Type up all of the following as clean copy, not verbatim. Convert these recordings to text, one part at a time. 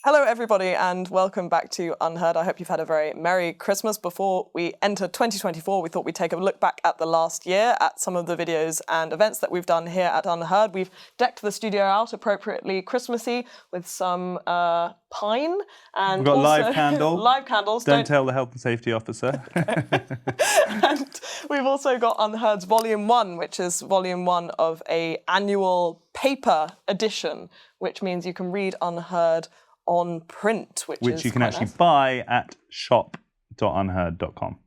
Hello everybody and welcome back to UnHerd. I hope you've had a very Merry Christmas. Before we enter 2024, we thought we'd take a look back at the last year at some of the videos and events that we've done here at UnHerd. We've decked the studio out appropriately Christmassy with some pine and we've got also live candle. live candles. Don't tell the health and safety officer. And we've also got UnHerd's Volume 1, which is Volume 1 of a annual paper edition, which means you can read UnHerd on print, which you can actually buy at shop.unheard.com.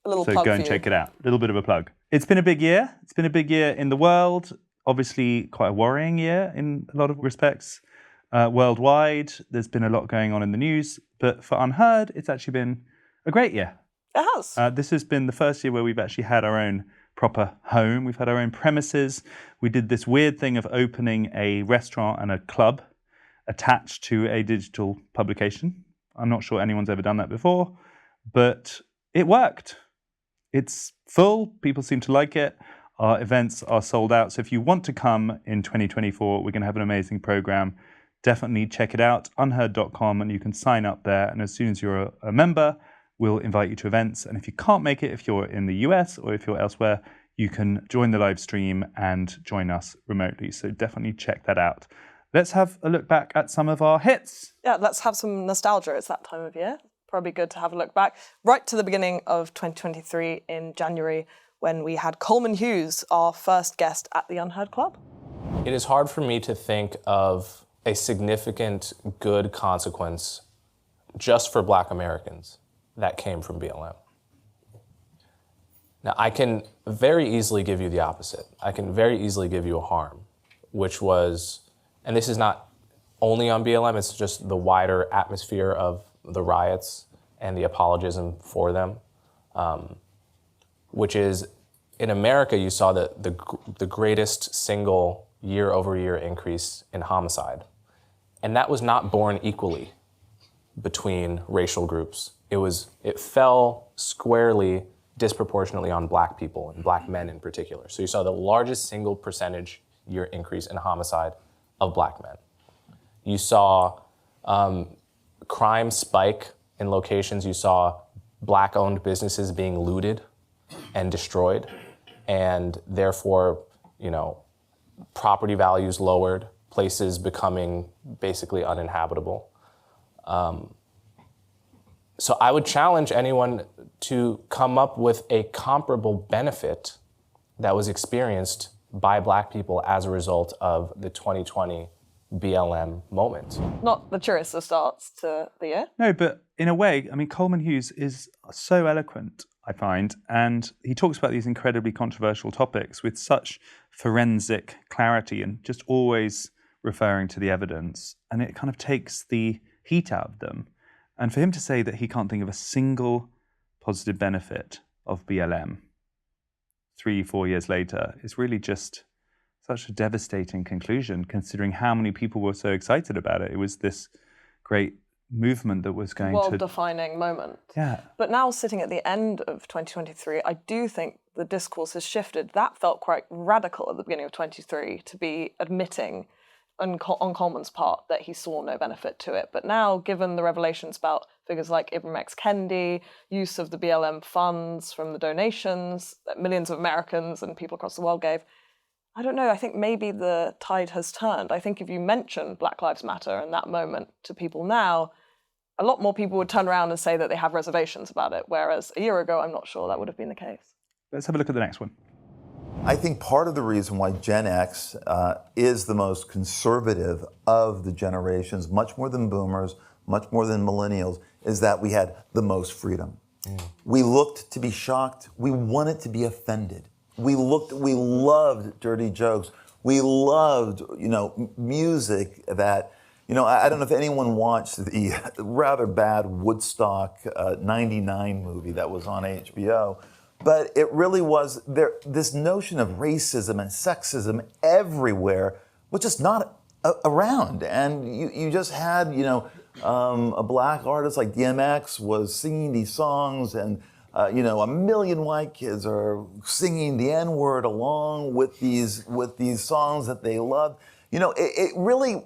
A little so plug go and for check you. it out. A little bit of a plug. It's been a big year. It's been a big year in the world. Obviously, quite a worrying year in a lot of respects. Worldwide, there's been a lot going on in the news. But for UnHerd, it's actually been a great year. It has. This has been the first year where we've actually had our own proper home. We've had our own premises. We did this weird thing of opening a restaurant and a club attached to a digital publication. I'm not sure anyone's ever done that before, but it worked. It's full. People seem to like it. Our events are sold out. So if you want to come in 2024, we're going to have an amazing program. Definitely check it out, unheard.com, and you can sign up there. And as soon as you're a member, we'll invite you to events. And if you can't make it, if you're in the US or if you're elsewhere, you can join the live stream and join us remotely. So definitely check that out. Let's have a look back at some of our hits. Yeah, let's have some nostalgia. It's that time of year. Probably good to have a look back. Right to the beginning of 2023 in January when we had Coleman Hughes, our first guest at the UnHerd Club. It is hard for me to think of a significant good consequence just for Black Americans that came from BLM. Now, I can very easily give you the opposite. I can very easily give you a harm, which was, and this is not only on BLM, it's just the wider atmosphere of the riots and the apologism for them, which is, in America, you saw the greatest single year-over-year increase in homicide. And that was not born equally between racial groups. It fell squarely, disproportionately on Black people, and Black men in particular. So you saw the largest single percentage year increase in homicide of Black men. You saw crime spike in locations. You saw Black-owned businesses being looted and destroyed, and therefore, property values lowered, places becoming basically uninhabitable. So I would challenge anyone to come up with a comparable benefit that was experienced by Black people as a result of the 2020 BLM moment. Not the truest of starts to the year. No, but in a way, Coleman Hughes is so eloquent, I find, and he talks about these incredibly controversial topics with such forensic clarity and just always referring to the evidence, and it kind of takes the heat out of them. And for him to say that he can't think of a single positive benefit of BLM 3-4 years later is really just such a devastating conclusion, considering how many people were so excited about it. It was this great movement that was going to... world-defining moment. Yeah. But now, sitting at the end of 2023, I do think the discourse has shifted. That felt quite radical at the beginning of 23 to be admitting on Coleman's part that he saw no benefit to it. But now, given the revelations about figures like Ibram X. Kendi, use of the BLM funds from the donations that millions of Americans and people across the world gave, I don't know, I think maybe the tide has turned. I think if you mention Black Lives Matter in that moment to people now, a lot more people would turn around and say that they have reservations about it, whereas a year ago, I'm not sure that would have been the case. Let's have a look at the next one. I think part of the reason why Gen X is the most conservative of the generations, much more than boomers, much more than millennials, is that we had the most freedom. We looked to be shocked. We wanted to be offended. We loved dirty jokes. We loved, music that, I don't know if anyone watched the rather bad Woodstock 99 movie that was on HBO, but it really was this notion of racism and sexism everywhere was just not around. And you just had, a Black artist like DMX was singing these songs, and a million white kids are singing the N-word along with these songs that they loved. It really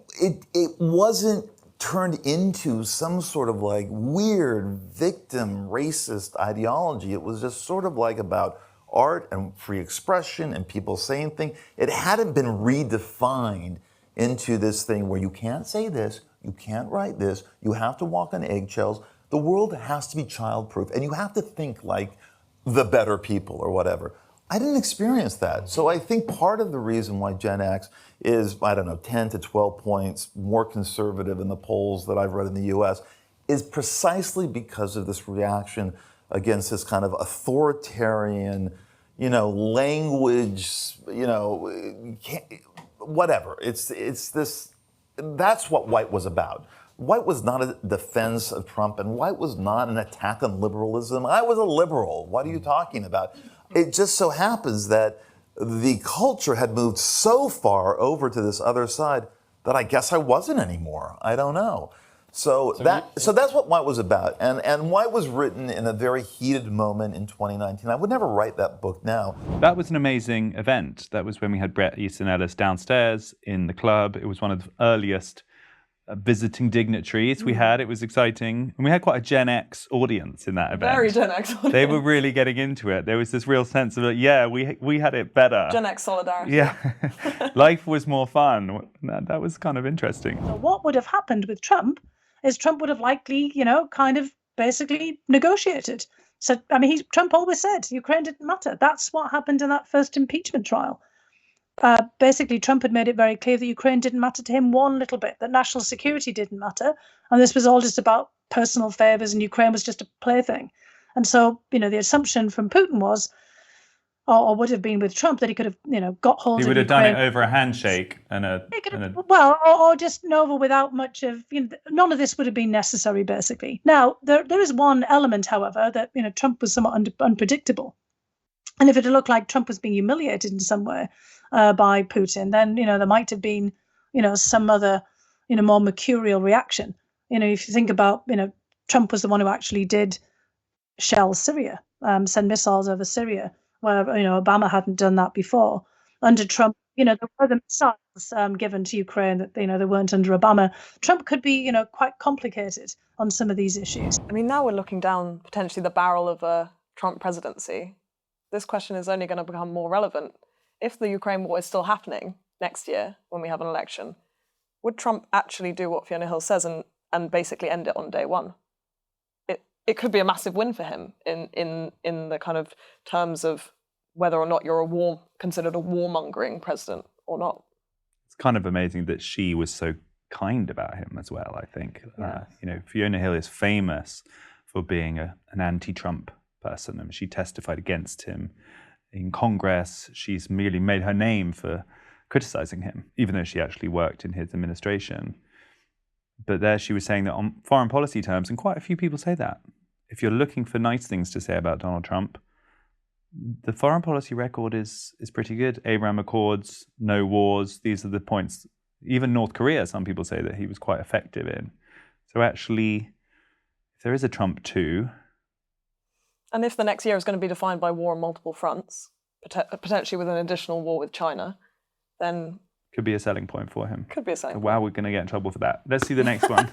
wasn't turned into some sort of like weird victim racist ideology. It was just sort of like about art and free expression and people saying things. It hadn't been redefined into this thing where you can't say this, you can't write this, you have to walk on eggshells. The world has to be childproof and you have to think like the better people or whatever. I didn't experience that. So I think part of the reason why Gen X is, 10 to 12 points more conservative in the polls that I've read in the US is precisely because of this reaction against this kind of authoritarian, language, whatever. It's this, that's what white was about. White was not a defense of Trump, and white was not an attack on liberalism. I was a liberal. What are you talking about? It just so happens that the culture had moved so far over to this other side that I guess I wasn't anymore. I don't know. So that's what White was about. And White was written in a very heated moment in 2019. I would never write that book now. That was an amazing event. That was when we had Bret, Easton, Ellis downstairs in the club. It was one of the earliest visiting dignitaries we had. It was exciting. And we had quite a Gen X audience in that event. Very Gen X audience. They were really getting into it. There was this real sense of, we had it better. Gen X solidarity. Yeah. Life was more fun. That was kind of interesting. So what would have happened with Trump is Trump would have likely, kind of basically negotiated. So, Trump always said Ukraine didn't matter. That's what happened in that first impeachment trial. Basically, Trump had made it very clear that Ukraine didn't matter to him one little bit, that national security didn't matter. And this was all just about personal favors and Ukraine was just a plaything. And so, the assumption from Putin was, or would have been with Trump, that he could have, got hold of Ukraine. He would have done it over a handshake or just over without much of, none of this would have been necessary, basically. Now, there is one element, however, that, Trump was somewhat unpredictable. And if it had looked like Trump was being humiliated in some way by Putin, then, there might have been, some other, more mercurial reaction. If you think about, Trump was the one who actually did shell Syria, send missiles over Syria, where, Obama hadn't done that before. Under Trump, there were the missiles given to Ukraine that, they weren't under Obama. Trump could be, quite complicated on some of these issues. Now we're looking down potentially the barrel of a Trump presidency. This question is only going to become more relevant. If the Ukraine war is still happening next year when we have an election, would Trump actually do what Fiona Hill says and basically end it on day one? It could be a massive win for him in the kind of terms of whether or not you're considered a warmongering president or not. It's kind of amazing that she was so kind about him as well, I think. Yeah. Fiona Hill is famous for being an anti-Trump person. She testified against him in Congress. She's merely made her name for criticizing him, even though she actually worked in his administration. But there she was saying that on foreign policy terms, and quite a few people say that, if you're looking for nice things to say about Donald Trump, the foreign policy record is pretty good. Abraham Accords, no wars, these are the points. Even North Korea, some people say that he was quite effective in. So actually, if there is a Trump 2, and if the next year is going to be defined by war on multiple fronts, potentially with an additional war with China, then... Could be a selling point for him. Could be a selling point. Wow, we're going to get in trouble for that. Let's see the next one.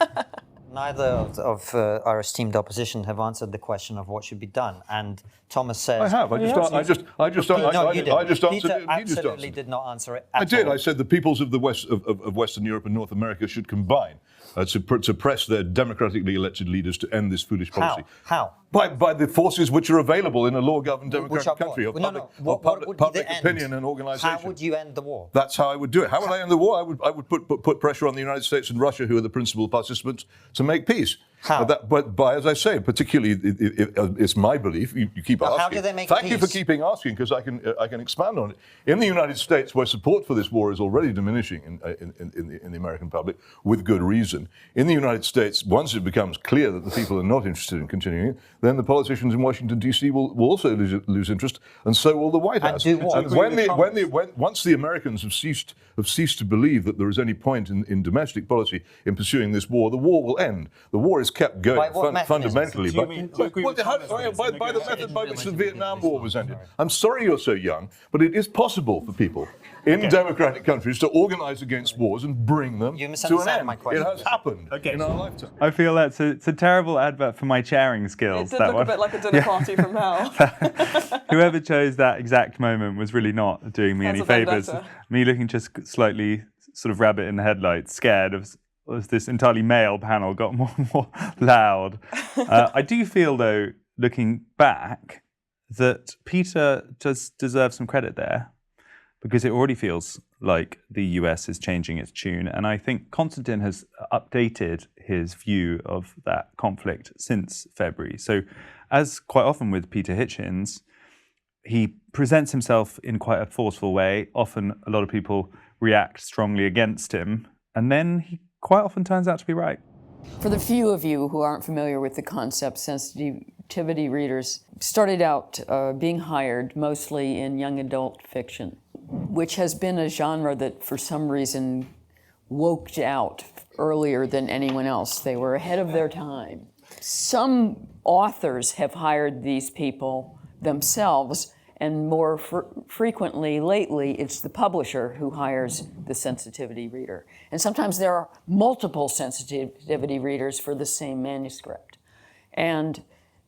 Neither of our esteemed opposition have answered the question of what should be done. And Thomas says... I have. I just answered it. Peter absolutely did not answer it at all. I did. I said the peoples of the West of Western Europe and North America should combine to press their democratically elected leaders to end this foolish policy. How? By the forces which are available in a law-governed democratic country of public opinion and organisation. How would you end the war? That's how I would do it. How would I end the war? I would put pressure on the United States and Russia, who are the principal participants, to make peace. How? But as I say, particularly, it's my belief. You keep asking. How do they make Thank peace? you for keeping asking, because I can expand on it. In the United States, where support for this war is already diminishing in the American public, with good reason. In the United States, once it becomes clear that the people are not interested in continuing it, then the politicians in Washington D.C. will also lose interest, and so will the White House. And do what? And once the Americans have ceased to believe that there is any point in domestic policy in pursuing this war, the war will end. The war is kept going By what mechanism? fundamentally. Do you agree with Thomas by the method by which the Vietnam War was ended. Sorry. I'm sorry you're so young, but it is possible for people in democratic countries to organize against wars and bring them You to an misunderstand end. my question. It has happened in our lifetime. I feel that's it's a terrible advert for my chairing skills. It did that look one. a bit like a dinner party from hell. Whoever chose that exact moment was really not doing me That's any a favours. vendetta. Me looking just slightly sort of rabbit in the headlights, scared of as this entirely male panel got more and more loud. I do feel, though, looking back, that Peter does deserve some credit there, because it already feels like the US is changing its tune. And I think Konstantin has updated his view of that conflict since February. So, as quite often with Peter Hitchens, he presents himself in quite a forceful way. Often a lot of people react strongly against him, and then he quite often turns out to be right. For the few of you who aren't familiar with the concept, sensitivity readers started out being hired mostly in young adult fiction, which has been a genre that for some reason woke out earlier than anyone else. They were ahead of their time. Some authors have hired these people themselves, and more frequently lately, it's the publisher who hires the sensitivity reader. And sometimes there are multiple sensitivity readers for the same manuscript. And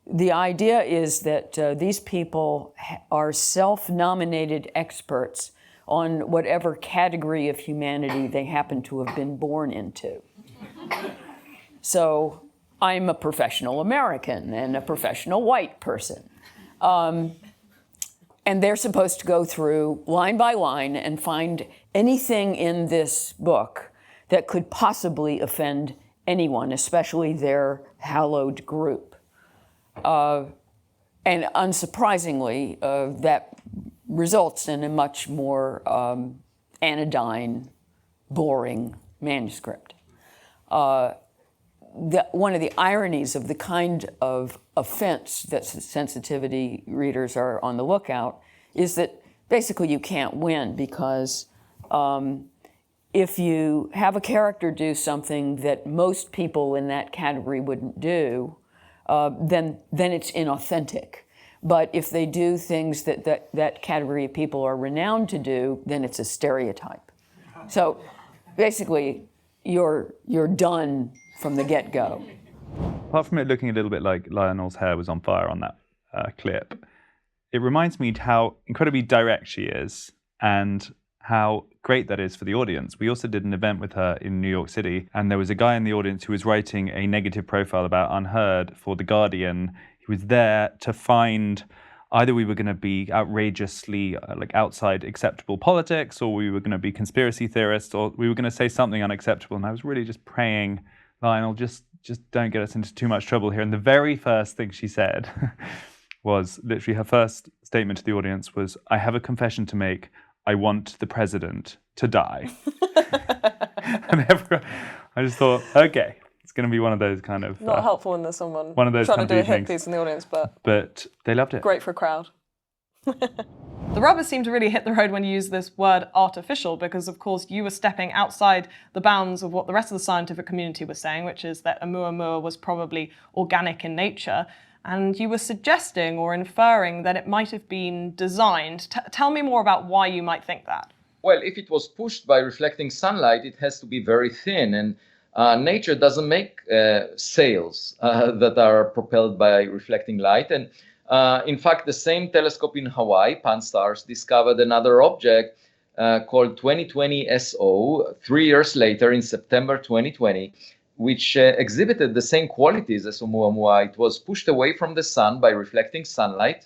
the idea is that these people are self-nominated experts on whatever category of humanity they happen to have been born into. So I'm a professional American and a professional white person. And they're supposed to go through line by line and find anything in this book that could possibly offend anyone, especially their hallowed group. And unsurprisingly, that results in a much more anodyne, boring manuscript. One of the ironies of the kind of offense that sensitivity readers are on the lookout is that basically you can't win, because if you have a character do something that most people in that category wouldn't do, then it's inauthentic. But if they do things that category of people are renowned to do, then it's a stereotype. So basically, you're done from the get-go. Apart from it looking a little bit like Lionel's hair was on fire on that clip, it reminds me how incredibly direct she is and how great that is for the audience. We also did an event with her in New York City, and there was a guy in the audience who was writing a negative profile about UnHerd for The Guardian. He was there to find either we were going to be outrageously like outside acceptable politics, or we were going to be conspiracy theorists, or we were going to say something unacceptable. And I was really just praying, Lionel, just don't get us into too much trouble here. And the very first thing she said was literally her first statement to the audience was, "I have a confession to make. I want the president to die." And everyone, I just thought, okay, it's going to be one of those kind of Not helpful when there's someone one of those trying to kind do of a hit evenings. piece in the audience, but they loved it. great for a crowd. The rubber seemed to really hit the road when you used this word artificial, because of course you were stepping outside the bounds of what the rest of the scientific community was saying, which is that Oumuamua was probably organic in nature. And you were suggesting or inferring that it might have been designed. Tell me more about why you might think that. Well, if it was pushed by reflecting sunlight, it has to be very thin. And nature doesn't make sails that are propelled by reflecting light. And in fact, the same telescope in Hawaii, Pan-STARRS, discovered another object called 2020 SO 3 years later in September 2020, which exhibited the same qualities as Oumuamua. It was pushed away from the sun by reflecting sunlight,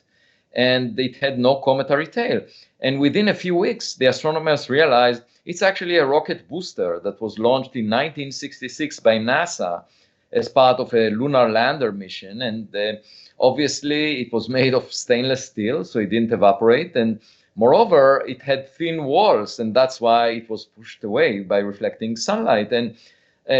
and it had no cometary tail. And within a few weeks, the astronomers realized it's actually a rocket booster that was launched in 1966 by NASA as part of a lunar lander mission. And obviously, it was made of stainless steel, so it didn't evaporate. And moreover, it had thin walls, and that's why it was pushed away by reflecting sunlight. And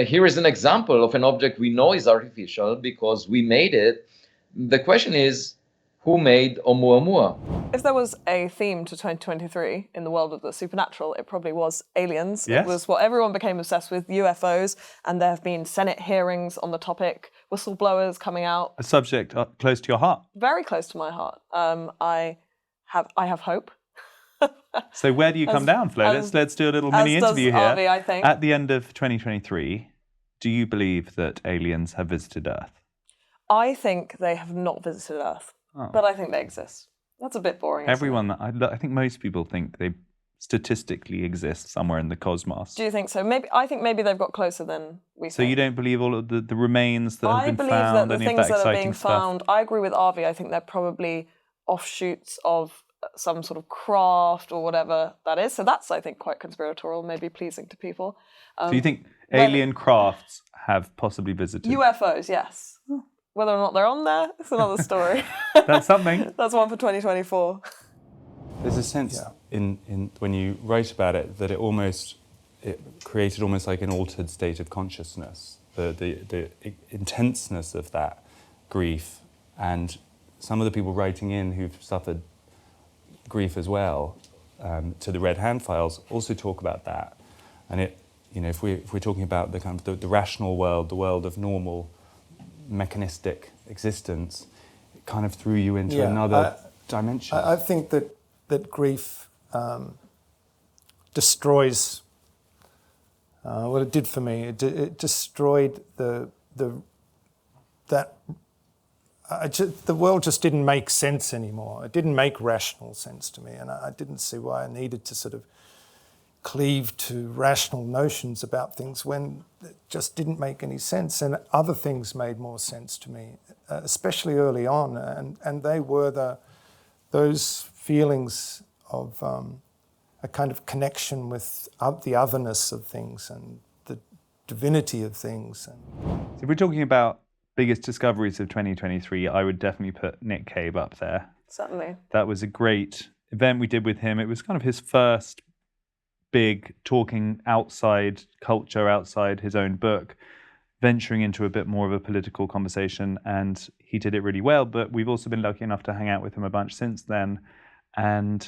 here is an example of an object we know is artificial because we made it. The question is, who made Oumuamua? If there was a theme to 2023 in the world of the supernatural, it probably was aliens. Yes. It was what everyone became obsessed with, UFOs, and there have been Senate hearings on the topic, whistleblowers coming out. A subject close to your heart. Very close to my heart. I have hope. So where do you come down, Flo? Let's do a little mini interview here. Avi, I think. At the end of 2023, do you believe that aliens have visited Earth? I think they have not visited Earth, but I think they exist. That's a bit boring. Everyone, I think most people think they statistically exist somewhere in the cosmos. Do you think so? I think maybe they've got closer than we think. So you don't believe all of the remains that have been found? I believe that the any of things that that are exciting being stuff? found, I agree with Avi, I think they're probably offshoots of some sort of craft or whatever that is. So that's, I think, quite conspiratorial, maybe pleasing to people. So you think alien crafts have possibly visited? UFOs, yes. Whether or not they're on there, it's another story. That's something. That's one for 2024. There's a sense in when you write about it that it created almost like an altered state of consciousness, the intenseness of that grief, and some of the people writing in who've suffered grief as well, to the Red Hand files, also talk about that. And if we're talking about the kind of the rational world, the world of normal mechanistic existence, it kind of threw you into another dimension. I think that grief destroys. Well, it did for me. It destroyed the world just didn't make sense anymore. It didn't make rational sense to me, and I didn't see why I needed to sort of cleave to rational notions about things when it just didn't make any sense, and other things made more sense to me, especially early on, and they were those feelings of a kind of connection with the otherness of things and the divinity of things. So if we're talking about biggest discoveries of 2023, I would definitely put Nick Cave up there. Certainly. That was a great event we did with him. It was kind of his first big talking outside culture, outside his own book, venturing into a bit more of a political conversation, and he did it really well. But we've also been lucky enough to hang out with him a bunch since then, and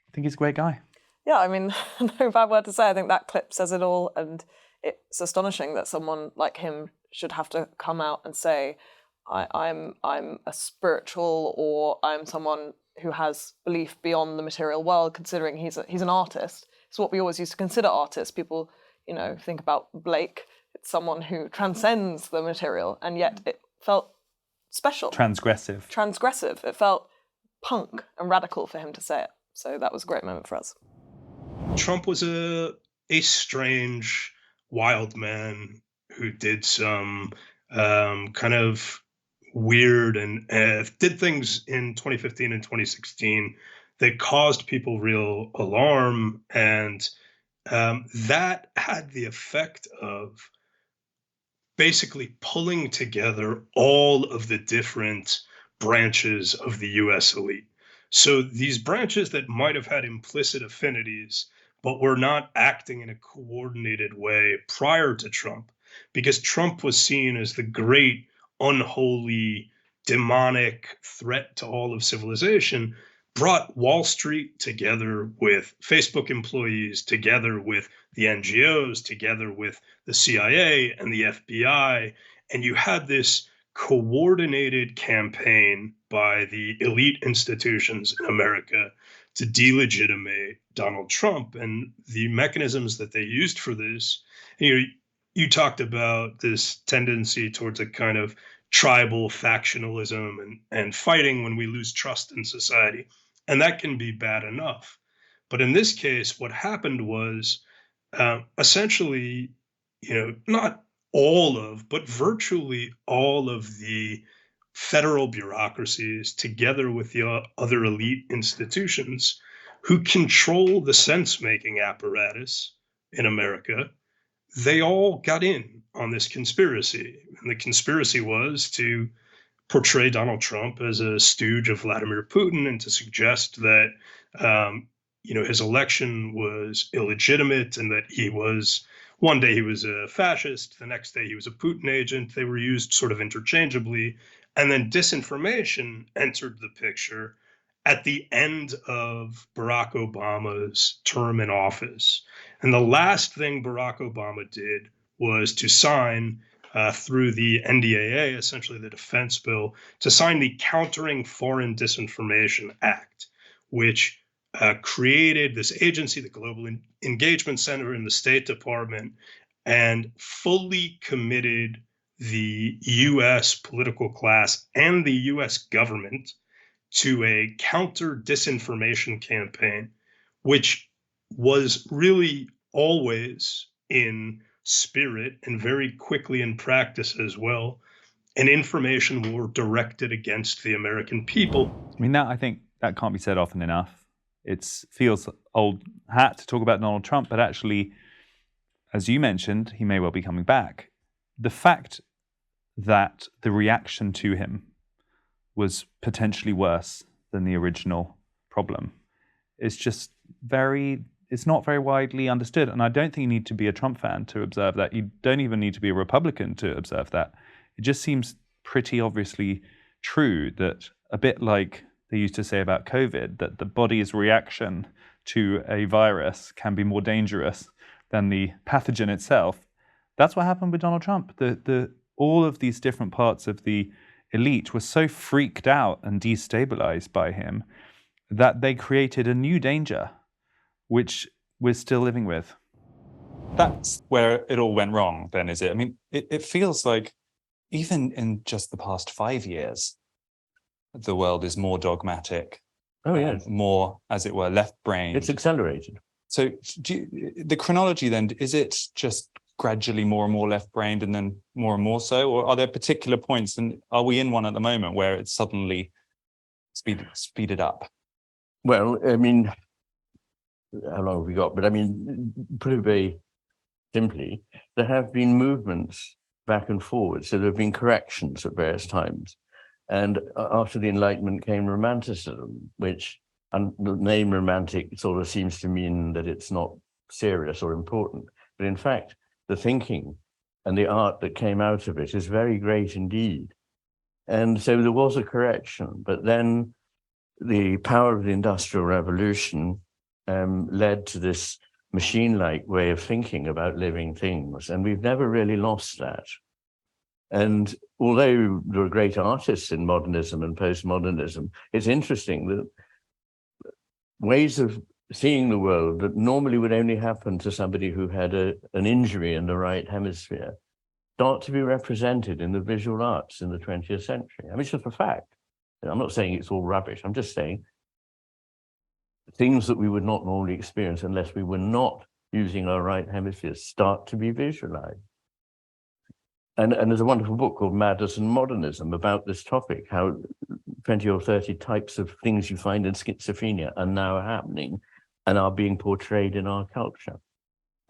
I think he's a great guy. Yeah, I mean, no bad word to say. I think that clip says it all, and it's astonishing that someone like him should have to come out and say, I'm a spiritual, or I'm someone who has belief beyond the material world, considering he's an artist. It's what we always used to consider artists. People, think about Blake. It's someone who transcends the material, and yet it felt special. Transgressive. It felt punk and radical for him to say it. So that was a great moment for us. Trump was a strange, wild man who did some kind of weird and did things in 2015 and 2016 that caused people real alarm, and that had the effect of basically pulling together all of the different branches of the U.S. elite. So these branches that might have had implicit affinities, but were not acting in a coordinated way prior to Trump, because Trump was seen as the great, unholy, demonic threat to all of civilization, brought Wall Street together with Facebook employees, together with the NGOs, together with the CIA and the FBI. And you had this coordinated campaign by the elite institutions in America to delegitimate Donald Trump. And the mechanisms that they used for this, you talked about this tendency towards a kind of tribal factionalism and fighting when we lose trust in society. And that can be bad enough. But in this case, what happened was essentially, not all of, but virtually all of the federal bureaucracies, together with the other elite institutions who control the sense-making apparatus in America, they all got in on this conspiracy. And the conspiracy was to portray Donald Trump as a stooge of Vladimir Putin and to suggest that, his election was illegitimate and that one day he was a fascist, the next day he was a Putin agent. They were used sort of interchangeably And then disinformation entered the picture at the end of Barack Obama's term in office. And the last thing Barack Obama did was to sign through the NDAA, essentially the defense bill, to sign the Countering Foreign Disinformation Act, which created this agency, the Global Engagement Center in the State Department, and fully committed the U.S. political class and the U.S. government to a counter disinformation campaign, which was really always in spirit and very quickly in practice as well, an information war directed against the American people. I mean, I think that can't be said often enough. It feels old hat to talk about Donald Trump, but actually, as you mentioned, he may well be coming back. The fact that the reaction to him was potentially worse than the original problem is just it's not very widely understood. And I don't think you need to be a Trump fan to observe that. You don't even need to be a Republican to observe that. It just seems pretty obviously true that, a bit like they used to say about COVID, that the body's reaction to a virus can be more dangerous than the pathogen itself. That's what happened with Donald Trump. All of these different parts of the elite were so freaked out and destabilized by him that they created a new danger, which we're still living with. That's where it all went wrong, then, is it? I mean, it feels like even in just the past 5 years, the world is more dogmatic. Oh, yes. More, as it were, left-brained. It's accelerated. So the chronology then, is it just gradually more and more left-brained and then more and more so? Or are there particular points, and are we in one at the moment, where it's suddenly speeded up? Well, I mean, how long have we got? But I mean, put it very simply, there have been movements back and forward. So there have been corrections at various times. And after the Enlightenment came Romanticism, which, and the name romantic sort of seems to mean that it's not serious or important. But in fact, the thinking and the art that came out of it is very great indeed. And so there was a correction, but then the power of the Industrial Revolution led to this machine-like way of thinking about living things. And we've never really lost that. And although there are great artists in modernism and postmodernism, it's interesting that ways of seeing the world that normally would only happen to somebody who had an injury in the right hemisphere start to be represented in the visual arts in the 20th century. I mean, it's just a fact. I'm not saying it's all rubbish. I'm just saying things that we would not normally experience unless we were not using our right hemisphere start to be visualized. And there's a wonderful book called Madness and Modernism about this topic, how 20 or 30 types of things you find in schizophrenia are now happening and are being portrayed in our culture.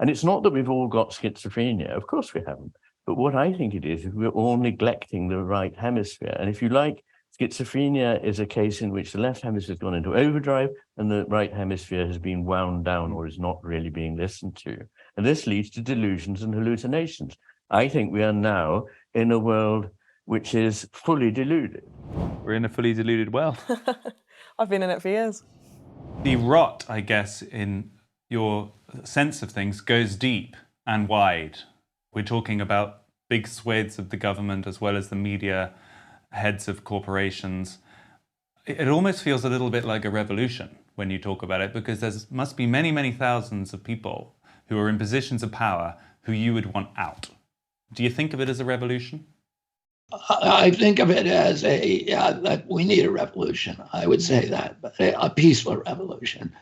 And it's not that we've all got schizophrenia, of course we haven't, but what I think it is we're all neglecting the right hemisphere. And if you like, schizophrenia is a case in which the left hemisphere has gone into overdrive and the right hemisphere has been wound down or is not really being listened to. And this leads to delusions and hallucinations. I think we are now in a world which is fully deluded. We're in a fully deluded world. I've been in it for years. The rot, I guess, in your sense of things goes deep and wide. We're talking about big swathes of the government as well as the media, heads of corporations. It almost feels a little bit like a revolution when you talk about it, because there must be many, many thousands of people who are in positions of power who you would want out. Do you think of it as a revolution? I think of it as that we need a revolution. I would say that, but a peaceful revolution,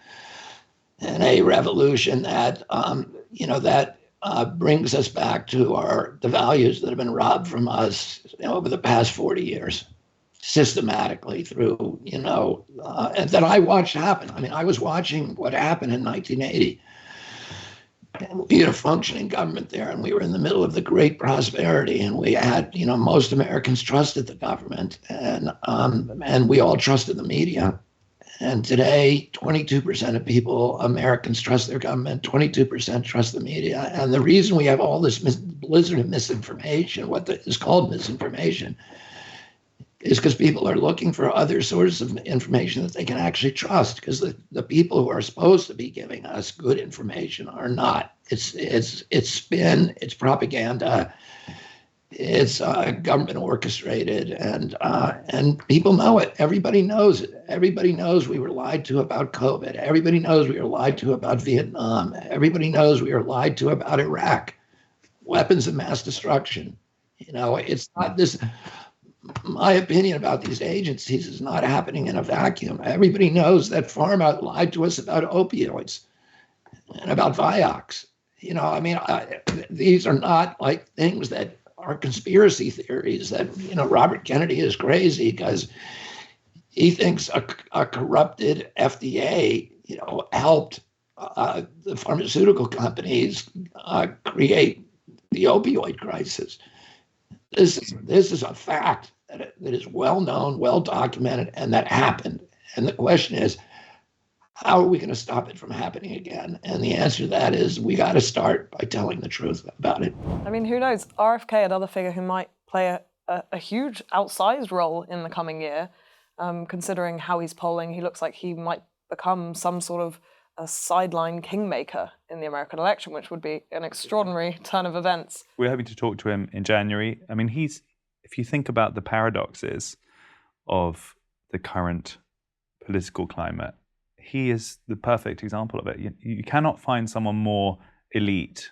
and a revolution that brings us back to the values that have been robbed from us over the past 40 years, systematically through and that I watched happen. I mean, I was watching what happened in 1980. We had a functioning government there, and we were in the middle of the great prosperity, and we had, most Americans trusted the government, and we all trusted the media. And today, 22% of Americans trust their government, 22% trust the media. And the reason we have all this blizzard of misinformation, what is called misinformation, is because people are looking for other sources of information that they can actually trust, because the people who are supposed to be giving us good information are not. It's spin, it's propaganda, it's government orchestrated, and people know it. Everybody knows it. Everybody knows we were lied to about COVID. Everybody knows we were lied to about Vietnam. Everybody knows we were lied to about Iraq, weapons of mass destruction. You know, it's not this. My opinion about these agencies is not happening in a vacuum. Everybody knows that Pharma lied to us about opioids and about Vioxx. You know, I mean, these are not like things that are conspiracy theories that, you know, Robert Kennedy is crazy because he thinks a corrupted FDA, you know, helped the pharmaceutical companies create the opioid crisis. This is a fact that is well known, well documented, and that happened. And the question is, how are we going to stop it from happening again? And the answer to that is we got to start by telling the truth about it. I mean, who knows? RFK, another figure who might play a huge outsized role in the coming year, considering how he's polling. He looks like he might become some sort of a sideline kingmaker in the American election, which would be an extraordinary turn of events. We're hoping to talk to him in January. I mean, if you think about the paradoxes of the current political climate, he is the perfect example of it. You cannot find someone more elite,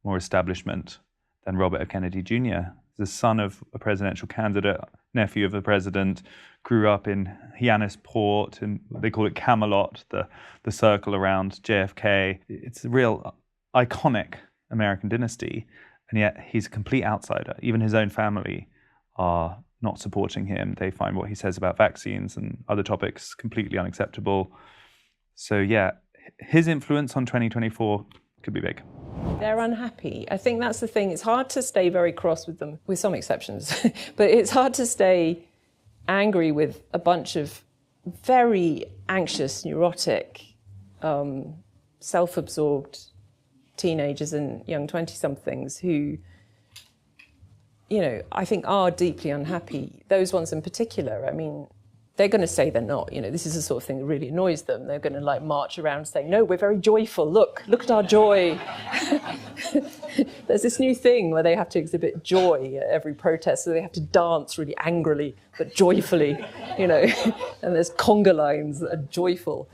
more establishment than Robert F. Kennedy Jr., the son of a presidential candidate, nephew of the president, grew up in Hyannisport, and they call it Camelot, the circle around JFK. It's a real iconic American dynasty, and yet he's a complete outsider. Even his own family are not supporting him. They find what he says about vaccines and other topics completely unacceptable. So yeah, his influence on 2024 could be big. They're unhappy. I think that's the thing. It's hard to stay very cross with them, with some exceptions, but it's hard to stay angry with a bunch of very anxious, neurotic, self-absorbed teenagers and young 20-somethings who, you know, I think are deeply unhappy. Those ones in particular, I mean, they're going to say they're not. You know, this is the sort of thing that really annoys them. They're going to like march around saying, no, we're very joyful. Look at our joy. There's this new thing where they have to exhibit joy at every protest. So they have to dance really angrily, but joyfully, you know, and there's conga lines that are joyful.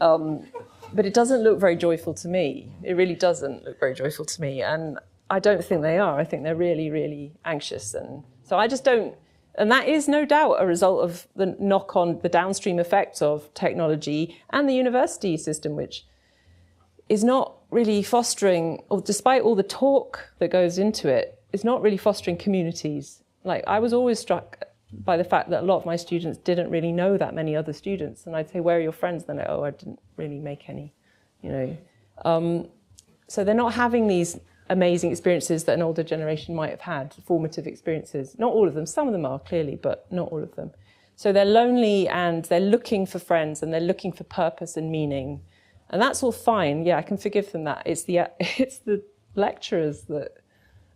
But it doesn't look very joyful to me. It really doesn't look very joyful to me. And I don't think they are. I think they're really, really anxious. And so I just don't. And that is no doubt a result of the knock-on, the downstream effects of technology and the university system, which is not really fostering, or despite all the talk that goes into it, is not really fostering communities. Like, I was always struck by the fact that a lot of my students didn't really know that many other students. And I'd say, where are your friends? Then they're like, oh, I didn't really make any, you know. So they're not having these amazing experiences that an older generation might have had, formative experiences. Not all of them, some of them are clearly, but not all of them. So they're lonely and they're looking for friends and they're looking for purpose and meaning. And that's all fine. Yeah, I can forgive them that. It's the lecturers that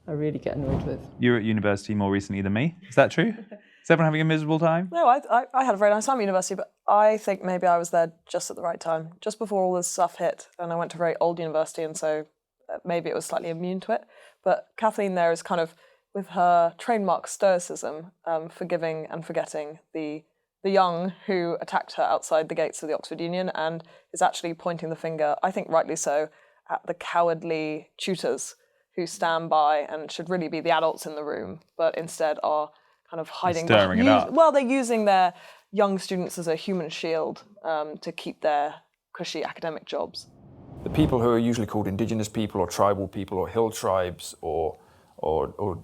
I really get annoyed with. You're at university more recently than me. Is that true? Is everyone having a miserable time? No, I had a very nice time at university, but I think maybe I was there just at the right time, just before all this stuff hit. And I went to a very old university, and so maybe it was slightly immune to it. But Kathleen there is kind of, with her trademark stoicism, forgiving and forgetting the young who attacked her outside the gates of the Oxford Union, and is actually pointing the finger, I think rightly so, at the cowardly tutors who stand by and should really be the adults in the room, but instead are kind of hiding stirring it up. Well, they're using their young students as a human shield to keep their cushy academic jobs. The people who are usually called indigenous people or tribal people or hill tribes or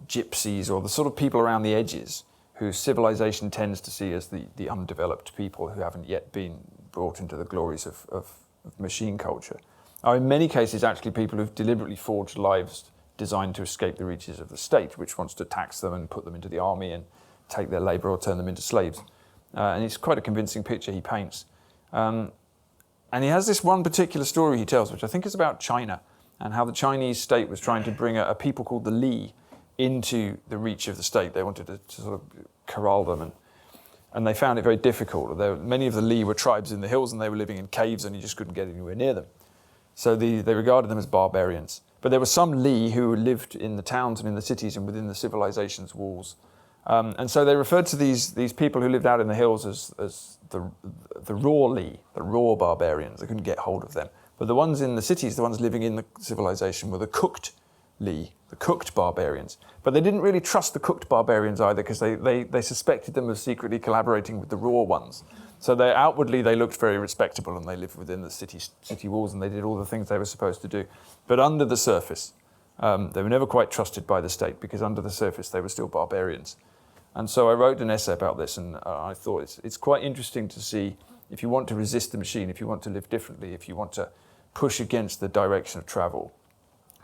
gypsies, or the sort of people around the edges who civilization tends to see as the undeveloped people who haven't yet been brought into the glories of machine culture, are in many cases actually people who've deliberately forged lives designed to escape the reaches of the state, which wants to tax them and put them into the army and take their labour or turn them into slaves. And it's quite a convincing picture he paints. And he has this one particular story he tells, which I think is about China, and how the Chinese state was trying to bring a people called the Li into the reach of the state. They wanted to sort of corral them. And they found it very difficult. Many of the Li were tribes in the hills, and they were living in caves, and you just couldn't get anywhere near them. So they regarded them as barbarians. But there were some Li who lived in the towns and in the cities and within the civilization's walls. And so they referred to these people who lived out in the hills as the raw Li, the raw barbarians. They couldn't get hold of them. But the ones in the cities, the ones living in the civilization, were the cooked Li, the cooked barbarians. But they didn't really trust the cooked barbarians either, because they suspected them of secretly collaborating with the raw ones. So outwardly they looked very respectable, and they lived within the city walls, and they did all the things they were supposed to do. But under the surface, they were never quite trusted by the state, because under the surface they were still barbarians. And so I wrote an essay about this, and I thought it's quite interesting to see, if you want to resist the machine, if you want to live differently, if you want to push against the direction of travel,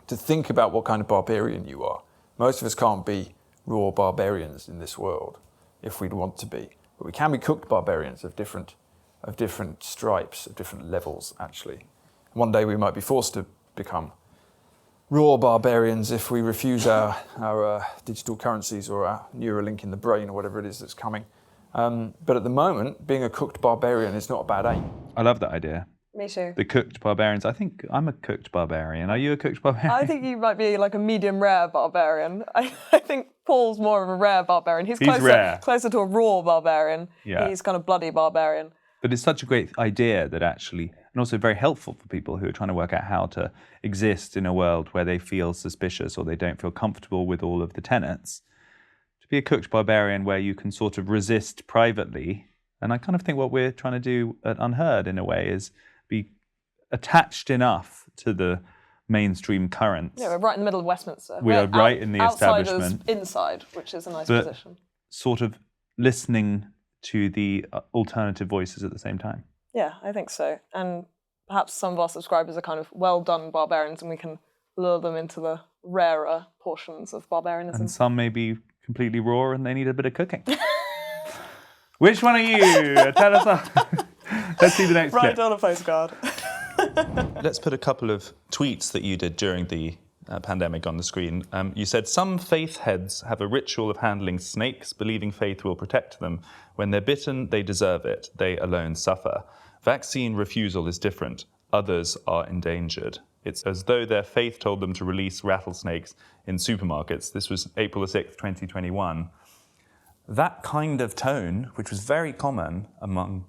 to think about what kind of barbarian you are. Most of us can't be raw barbarians in this world if we'd want to be. But we can be cooked barbarians of different stripes, of different levels, actually. One day we might be forced to become raw barbarians if we refuse our digital currencies or our Neuralink in the brain or whatever it is that's coming. But at the moment, being a cooked barbarian is not a bad aim. I love that idea. Me too. The cooked barbarians. I think I'm a cooked barbarian. Are you a cooked barbarian? I think you might be like a medium rare barbarian. I think Paul's more of a rare barbarian. He's closer to a raw barbarian. Yeah. He's kind of bloody barbarian. But it's such a great idea that actually, and also very helpful for people who are trying to work out how to exist in a world where they feel suspicious or they don't feel comfortable with all of the tenets, to be a cooked barbarian where you can sort of resist privately. And I kind of think what we're trying to do at UnHerd in a way is be attached enough to the mainstream currents. Yeah, we're right in the middle of Westminster. We are right in the establishment. Inside, which is a nice but position. Sort of listening to the alternative voices at the same time. Yeah, I think so. And perhaps some of our subscribers are kind of well-done barbarians, and we can lure them into the rarer portions of barbarianism. And some may be completely raw and they need a bit of cooking. Which one are you? Tell us. Let's see the next clip. Right on a postcard. Let's put a couple of tweets that you did during the pandemic on the screen. You said, some faith heads have a ritual of handling snakes, believing faith will protect them. When they're bitten, they deserve it. They alone suffer. Vaccine refusal is different. Others are endangered. It's as though their faith told them to release rattlesnakes in supermarkets. This was April the 6th, 2021. That kind of tone, which was very common among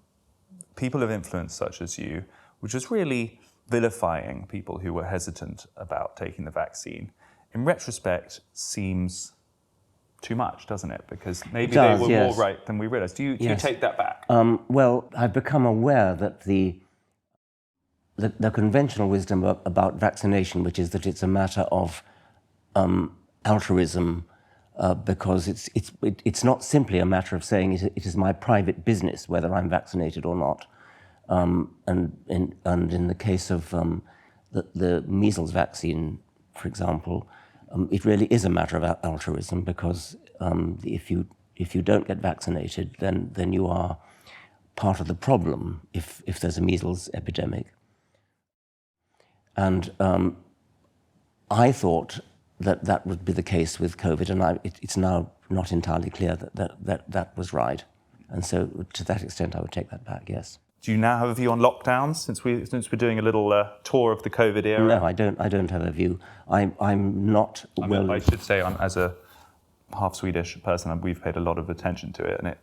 people of influence such as you, which was really vilifying people who were hesitant about taking the vaccine, in retrospect seems too much, doesn't it? Because maybe they were more right than we realised. Do you take that back? Well, I've become aware that the conventional wisdom about vaccination, which is that it's a matter of altruism, because it's not simply a matter of saying it is my private business whether I'm vaccinated or not. And in the case of the measles vaccine, for example, it really is a matter of altruism, because if you don't get vaccinated, then you are part of the problem if there's a measles epidemic. And I thought that would be the case with COVID, and it's now not entirely clear that was right. And so to that extent, I would take that back, yes. Do you now have a view on lockdowns, since we're doing a little tour of the COVID era? No, I don't have a view. I'm not I should say, as a half Swedish person, we've paid a lot of attention to it, and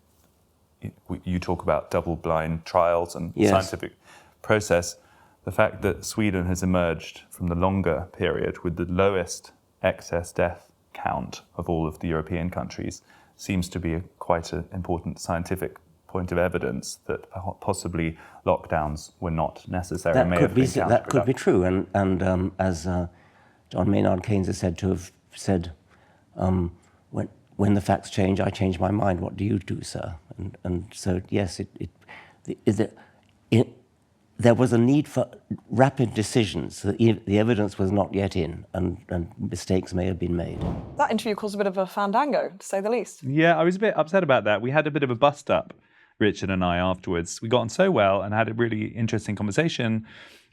you talk about double-blind trials and scientific process. The fact that Sweden has emerged from the longer period with the lowest excess death count of all of the European countries seems to be quite an important scientific point of evidence that possibly lockdowns were not necessary. That could be true, and as John Maynard Keynes is said to have said, when the facts change, I change my mind. What do you do, sir? And so yes, there was a need for rapid decisions. The evidence was not yet in, and mistakes may have been made. That interview caused a bit of a fandango, to say the least. Yeah, I was a bit upset about that. We had a bit of a bust-up, Richard and I, afterwards. We got on so well and had a really interesting conversation.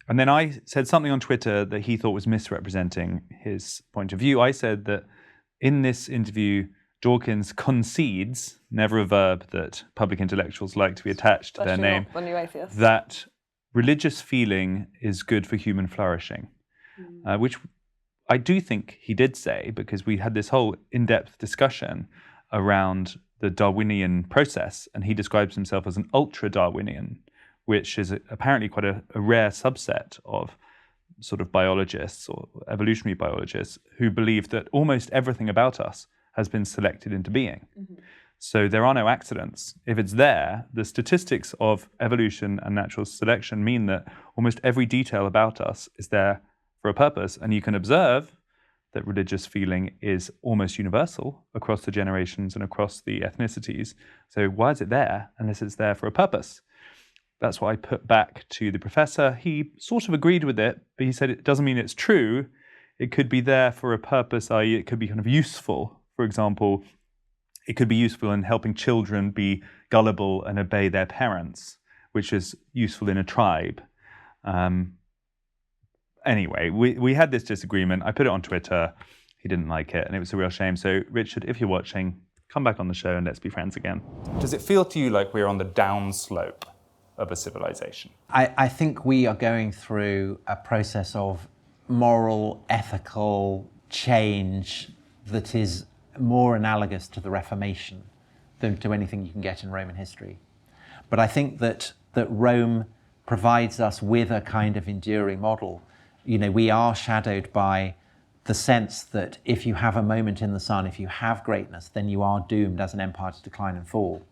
And then I said something on Twitter that he thought was misrepresenting his point of view. I said that in this interview, Dawkins concedes, never a verb that public intellectuals like to be attached to their Especially name, not the new atheists. that religious feeling is good for human flourishing, which I do think he did say, because we had this whole in-depth discussion around the Darwinian process, and he describes himself as an ultra-Darwinian, which is apparently quite a rare subset of sort of biologists or evolutionary biologists who believe that almost everything about us has been selected into being. So there are no accidents. If it's there, the statistics of evolution and natural selection mean that almost every detail about us is there for a purpose. And you can observe that religious feeling is almost universal across the generations and across the ethnicities. So why is it there unless it's there for a purpose? That's what I put back to the professor. He sort of agreed with it, but he said it doesn't mean it's true. It could be there for a purpose, i.e. it could be kind of useful. For example, it could be useful in helping children be gullible and obey their parents, which is useful in a tribe. Anyway, we had this disagreement. I put it on Twitter. He didn't like it, and it was a real shame. So, Richard, if you're watching, come back on the show and let's be friends again. Does it feel to you like we're on the downslope of a civilization? I think we are going through a process of moral, ethical change that is more analogous to the Reformation than to anything you can get in Roman history. But I think that Rome provides us with a kind of enduring model. You know, we are shadowed by the sense that if you have a moment in the sun, if you have greatness, then you are doomed as an empire to decline and fall,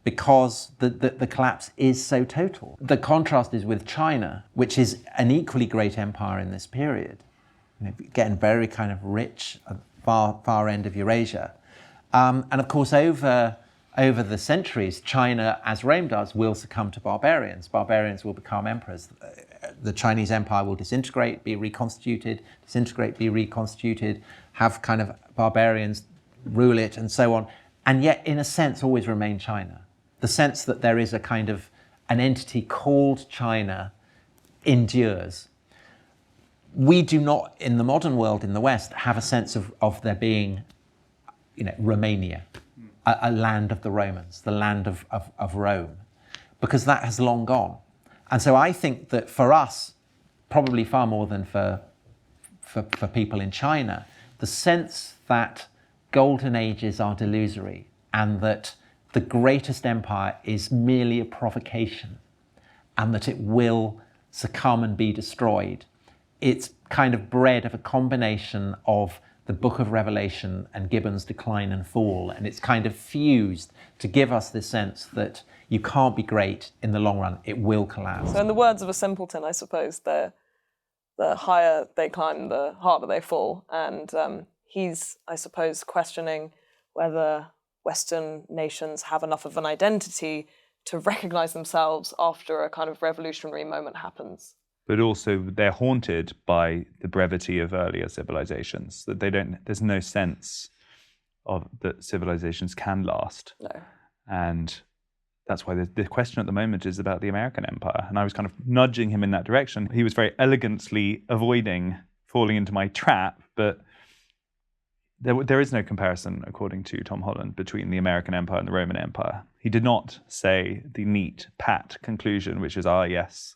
because the collapse is so total. The contrast is with China, which is an equally great empire in this period, you know, getting very kind of rich at far end of Eurasia. And of course, over the centuries, China, as Rome does, will succumb to barbarians. Barbarians will become emperors. The Chinese empire will disintegrate, be reconstituted, have kind of barbarians rule it, and so on. And yet, in a sense, always remain China. The sense that there is a kind of an entity called China endures. We do not, in the modern world, in the West, have a sense of there being, you know, Romania, a land of the Romans, the land of Rome, because that has long gone. And so I think that for us, probably far more than for people in China, the sense that golden ages are delusory and that the greatest empire is merely a provocation and that it will succumb and be destroyed. It's kind of bred of a combination of the Book of Revelation and Gibbon's Decline and Fall, and it's kind of fused to give us this sense that you can't be great in the long run, it will collapse. So in the words of a simpleton, I suppose, the higher they climb, the harder they fall. And he's, I suppose, questioning whether Western nations have enough of an identity to recognize themselves after a kind of revolutionary moment happens. But also they're haunted by the brevity of earlier civilizations, that there's no sense of that civilizations can last. No. And that's why the question at the moment is about the American empire. And I was kind of nudging him in that direction. He was very elegantly avoiding falling into my trap, but there is no comparison, according to Tom Holland, between the American empire and the Roman empire. He did not say the neat, pat conclusion, which is, yes,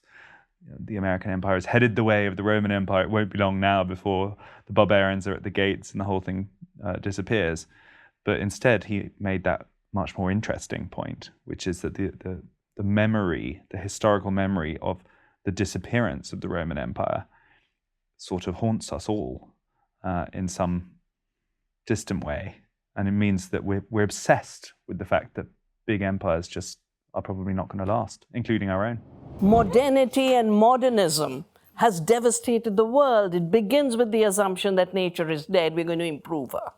the American empire has headed the way of the Roman empire. It won't be long now before the barbarians are at the gates and the whole thing disappears. But instead, he made that much more interesting point, which is that the memory, the historical memory of the disappearance of the Roman Empire sort of haunts us all in some distant way. And it means that we're obsessed with the fact that big empires just are probably not going to last, including our own. Modernity and modernism has devastated the world. It begins with the assumption that nature is dead, we're going to improve her.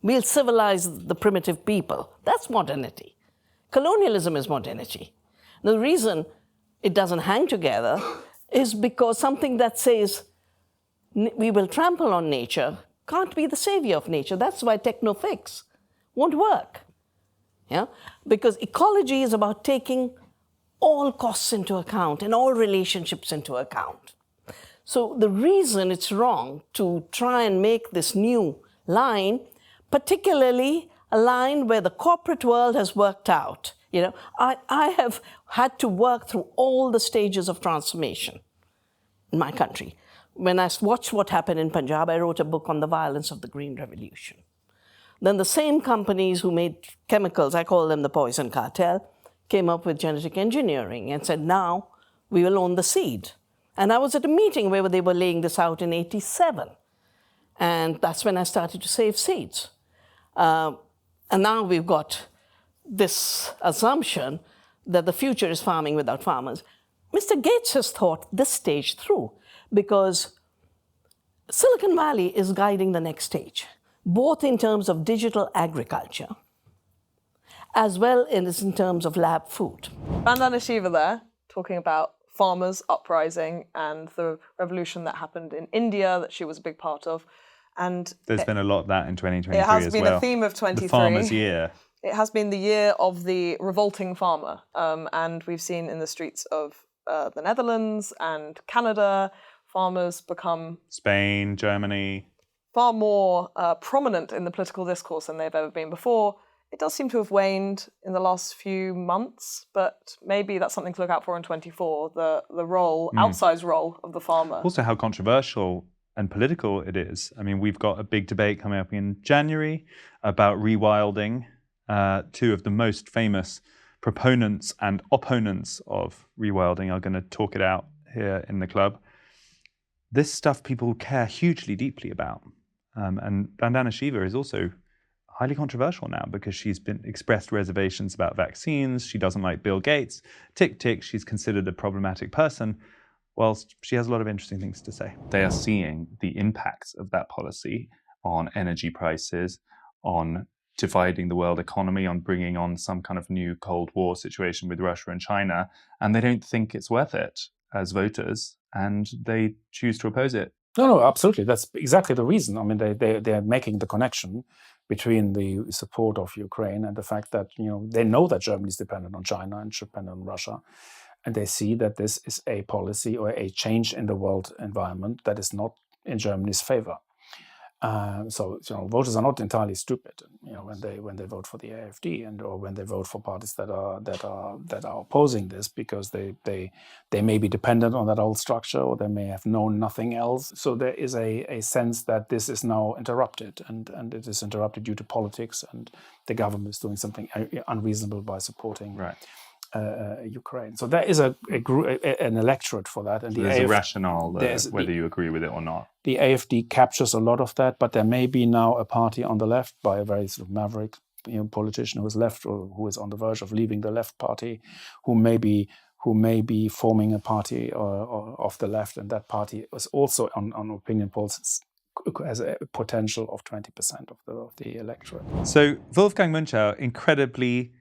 We'll civilize the primitive people. That's modernity. Colonialism is modernity. The reason it doesn't hang together is because something that says we will trample on nature can't be the savior of nature. That's why technofix won't work. Yeah? Because ecology is about taking all costs into account and all relationships into account. So the reason it's wrong to try and make this new line, particularly a line where the corporate world has worked out. You know, I have had to work through all the stages of transformation in my country. When I watched what happened in Punjab, I wrote a book on the violence of the Green Revolution. Then the same companies who made chemicals, I call them the poison cartel, came up with genetic engineering and said, now we will own the seed. And I was at a meeting where they were laying this out in '87. And that's when I started to save seeds. And now we've got this assumption that the future is farming without farmers. Mr. Gates has thought this stage through because Silicon Valley is guiding the next stage, both in terms of digital agriculture as well as in terms of lab food. Vandana Shiva there, talking about farmers' uprising and the revolution that happened in India that she was a big part of. And there's been a lot of that in 2023 as well. It has been a theme of 23. The farmer's year. It has been the year of the revolting farmer. And we've seen in the streets of the Netherlands and Canada, farmers become Spain, Germany, far more prominent in the political discourse than they've ever been before. It does seem to have waned in the last few months, but maybe that's something to look out for in 24, the role, outsized role of the farmer. Also how controversial and political it is. I mean, we've got a big debate coming up in January about rewilding. Two of the most famous proponents and opponents of rewilding are going to talk it out here in the club. This stuff people care hugely deeply about. And Vandana Shiva is also highly controversial now because she's been expressed reservations about vaccines. She doesn't like Bill Gates. Tick, tick, she's considered a problematic person, whilst she has a lot of interesting things to say. They are seeing the impacts of that policy on energy prices, on dividing the world economy, on bringing on some kind of new Cold War situation with Russia and China, and they don't think it's worth it as voters, and they choose to oppose it. No, absolutely. That's exactly the reason. I mean, they're making the connection between the support of Ukraine and the fact that, you know, they know that Germany is dependent on China and dependent on Russia, and they see that this is a policy or a change in the world environment that is not in Germany's favor. So, you know, voters are not entirely stupid, you know, when they vote for the AfD or when they vote for parties that are opposing this, because they may be dependent on that old structure, or they may have known nothing else. So there is a sense that this is now interrupted, and it is interrupted due to politics, and the government is doing something unreasonable by supporting Ukraine. So there is an electorate for that, and there's a rationale whether you agree with it or not. The AfD captures a lot of that, but there may be now a party on the left by a very sort of maverick, you know, politician who is left or who is on the verge of leaving the left party, who may be forming a party of the left, and that party is also on opinion polls has a potential of 20% of the electorate. So Wolfgang Munchau, incredibly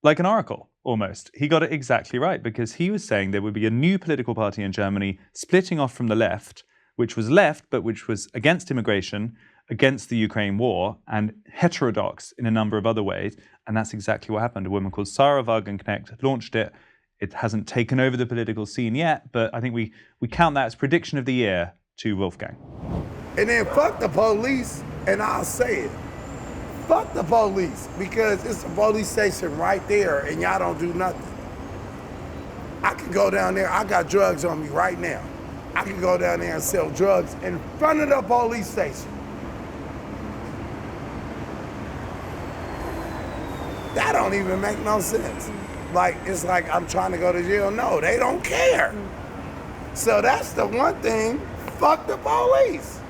like an oracle, almost. He got it exactly right, because he was saying there would be a new political party in Germany splitting off from the left, which was left, but which was against immigration, against the Ukraine war, and heterodox in a number of other ways. And that's exactly what happened. A woman called Sarah Wagenknecht launched it. It hasn't taken over the political scene yet, but I think we count that as prediction of the year to Wolfgang. And then fuck the police, and I'll say it. Fuck the police, because it's a police station right there and y'all don't do nothing. I can go down there, I got drugs on me right now. I can go down there and sell drugs in front of the police station. That don't even make no sense. Like, it's like I'm trying to go to jail. No, they don't care. So that's the one thing, fuck the police.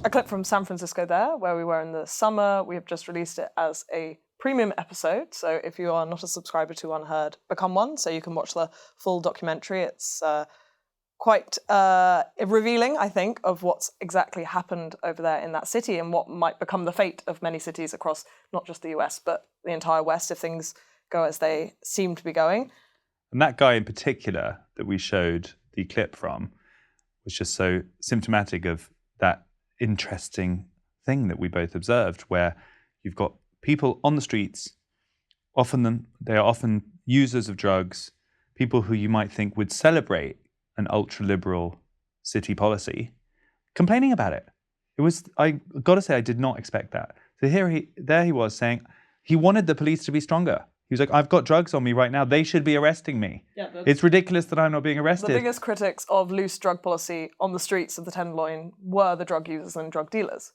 A clip from San Francisco there, where we were in the summer. We have just released it as a premium episode. So if you are not a subscriber to UnHerd, become one so you can watch the full documentary. It's quite revealing, I think, of what's exactly happened over there in that city and what might become the fate of many cities across not just the US, but the entire West if things go as they seem to be going. And that guy in particular that we showed the clip from was just so symptomatic of that interesting thing that we both observed, where you've got people on the streets, they are often users of drugs, people who you might think would celebrate an ultra-liberal city policy, complaining about it. I got to say, I did not expect that. So there he was saying he wanted the police to be stronger. He was like, I've got drugs on me right now. They should be arresting me. Yeah, it's ridiculous that I'm not being arrested. The biggest critics of loose drug policy on the streets of the Tenderloin were the drug users and drug dealers,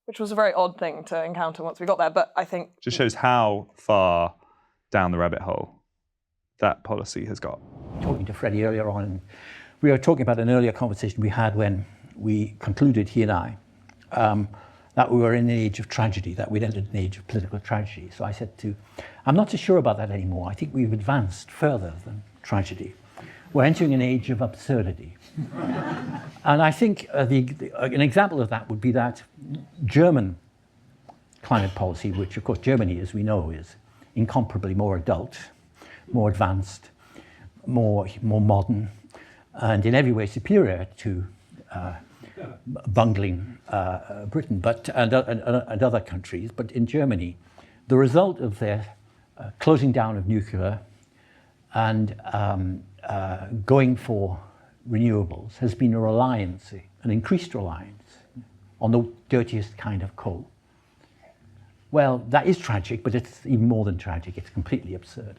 which was a very odd thing to encounter once we got there. But I think... Just shows how far down the rabbit hole that policy has got. Talking to Freddie earlier on, we were talking about an earlier conversation we had when we concluded, he and I, that we were in an age of tragedy, that we'd entered an age of political tragedy. So I said I'm not so sure about that anymore. I think we've advanced further than tragedy. We're entering an age of absurdity. And I think an example of that would be that German climate policy, which of course Germany, as we know, is incomparably more adult, more advanced, more modern, and in every way superior to bungling Britain, and other countries. But in Germany, the result of their closing down of nuclear and going for renewables has been an increased reliance on the dirtiest kind of coal. Well, that is tragic, but it's even more than tragic. It's completely absurd.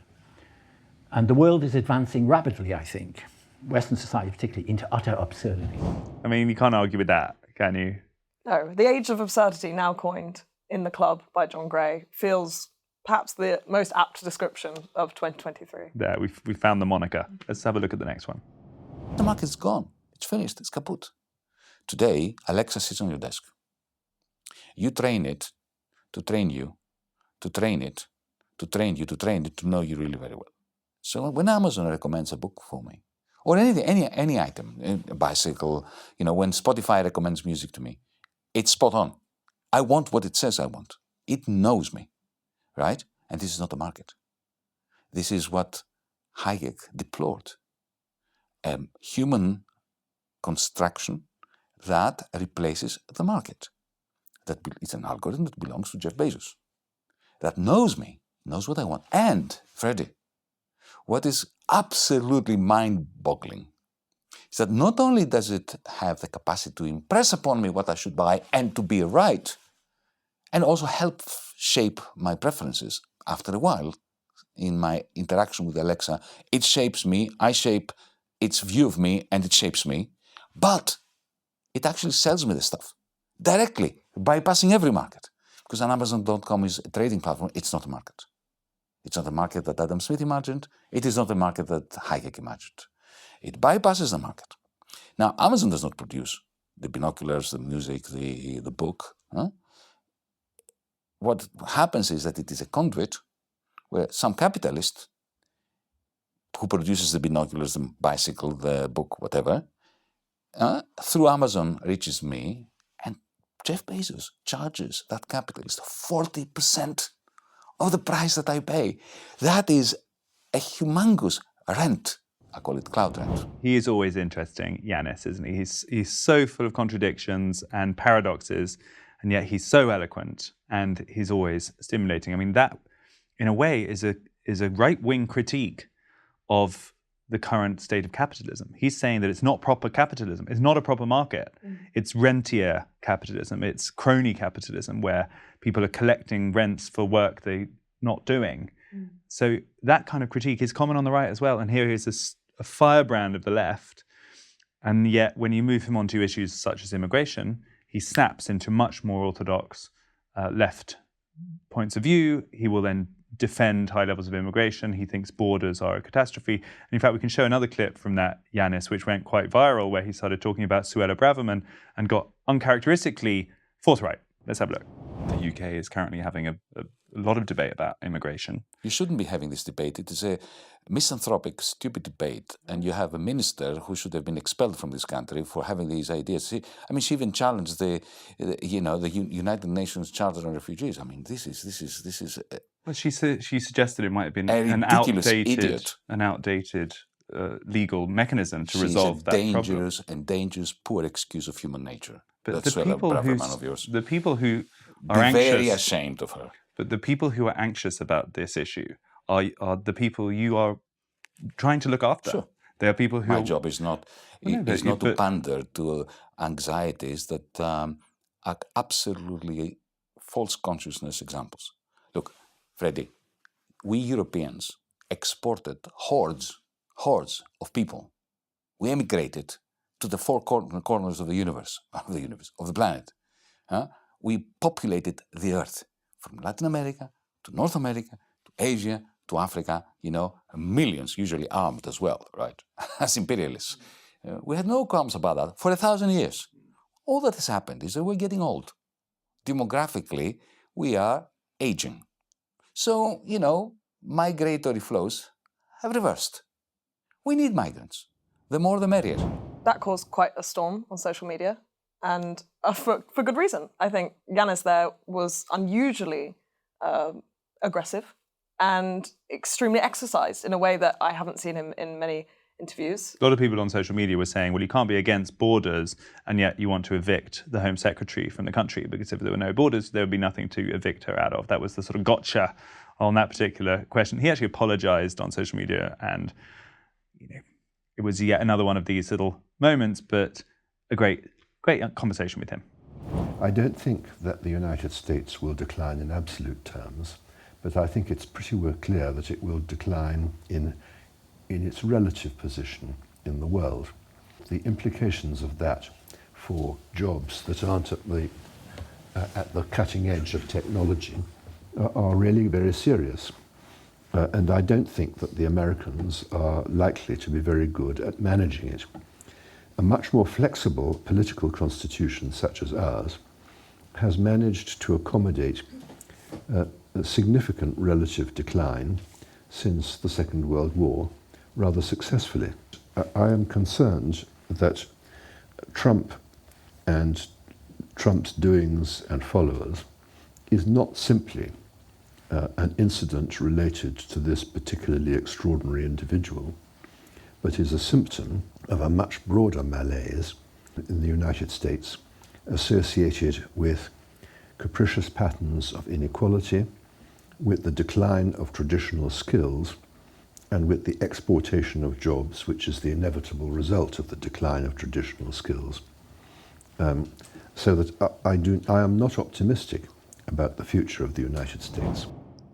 And the world is advancing rapidly, I think, Western society particularly, into utter absurdity. I mean, you can't argue with that, can you? No, the age of absurdity, now coined in The Club by John Gray, feels perhaps the most apt description of 2023. There, we found the moniker. Let's have a look at the next one. The market's gone. It's finished. It's kaput. Today, Alexa sits on your desk. You train it to train you, to train it, to train you, to train it to know you really very well. So when Amazon recommends a book for me, or any item, a bicycle, when Spotify recommends music to me, it's spot on. I want what it says I want. It knows me, right? And this is not the market. This is what Hayek deplored. Human construction that replaces the market. It's an algorithm that belongs to Jeff Bezos. That knows me, knows what I want. And, Freddie, what is absolutely mind-boggling is that not only does it have the capacity to impress upon me what I should buy and to be right, and also help shape my preferences. After a while, in my interaction with Alexa, it shapes me, I shape its view of me, and it shapes me. But it actually sells me the stuff directly, bypassing every market. Because on Amazon.com is a trading platform, it's not a market. It's not a market that Adam Smith imagined. It is not a market that Hayek imagined. It bypasses the market. Now, Amazon does not produce the binoculars, the music, the book. Huh? What happens is that it is a conduit where some capitalist who produces the binoculars, the bicycle, the book, whatever, through Amazon reaches me, and Jeff Bezos charges that capitalist 40% of the price that I pay. That is a humongous rent. I call it cloud rent. He is always interesting, Yanis, isn't he? He's so full of contradictions and paradoxes, and yet he's so eloquent, and he's always stimulating. I mean, that, in a way, is a right-wing critique of the current state of capitalism. He's saying that it's not proper capitalism. It's not a proper market. It's rentier capitalism. It's crony capitalism, where people are collecting rents for work they're not doing. So that kind of critique is common on the right as well. And here is a firebrand of the left. And yet when you move him onto issues such as immigration, he snaps into much more orthodox left points of view. He will then defend high levels of immigration. He thinks borders are a catastrophe. And in fact, we can show another clip from that, Yanis, which went quite viral, where he started talking about Suella Braverman and got uncharacteristically forthright. Let's have a look. The UK is currently having a lot of debate about immigration. You shouldn't be having this debate. It is a misanthropic, stupid debate, and you have a minister who should have been expelled from this country for having these ideas. She even challenged the United Nations Charter on Refugees. I mean, this is. Well, she suggested it might have been an outdated legal mechanism to resolve that problem. She's a dangerous, poor excuse of human nature. But that's the people who are anxious, very ashamed of her. But the people who are anxious about this issue are the people you are trying to look after. Sure. They are people who. My job is not to pander to anxieties that are absolutely false consciousness examples. Look, Freddie, we Europeans exported hordes of people. We emigrated to the four corners of the universe, of the planet. We populated the earth from Latin America to North America to Asia to Africa, millions, usually armed as well, right? As imperialists. We had no qualms about that for 1,000 years. All that has happened is that we're getting old. Demographically, we are aging. So, migratory flows have reversed. We need migrants. The more the merrier. That caused quite a storm on social media, and for good reason. I think Yanis there was unusually aggressive and extremely exercised in a way that I haven't seen him in many interviews. A lot of people on social media were saying, well, you can't be against borders and yet you want to evict the Home Secretary from the country, because if there were no borders, there would be nothing to evict her out of. That was the sort of gotcha on that particular question. He actually apologized on social media, and it was yet another one of these little moments, but a great conversation with him. I don't think that the United States will decline in absolute terms, but I think it's pretty well clear that it will decline in its relative position in the world. The implications of that for jobs that aren't at the cutting edge of technology are really very serious. And I don't think that the Americans are likely to be very good at managing it. A much more flexible political constitution such as ours has managed to accommodate a significant relative decline since the Second World War rather successfully. I am concerned that Trump and Trump's doings and followers is not simply an incident related to this particularly extraordinary individual, but is a symptom of a much broader malaise in the United States associated with capricious patterns of inequality, with the decline of traditional skills, and with the exportation of jobs, which is the inevitable result of the decline of traditional skills. So that I am not optimistic about the future of the United States.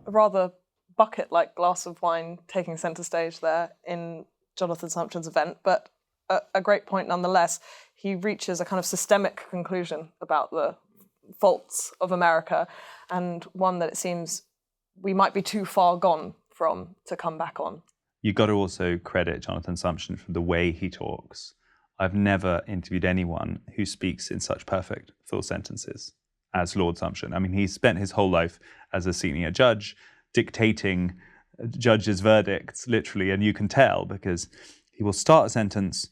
A rather bucket-like glass of wine taking centre stage there in Jonathan Sumption's event, but a great point nonetheless. He reaches a kind of systemic conclusion about the faults of America, and one that it seems we might be too far gone from to come back on. You've got to also credit Jonathan Sumption for the way he talks. I've never interviewed anyone who speaks in such perfect full sentences as Lord Sumption. I mean, he spent his whole life as a senior judge dictating judges' verdicts, literally, and you can tell because he will start a sentence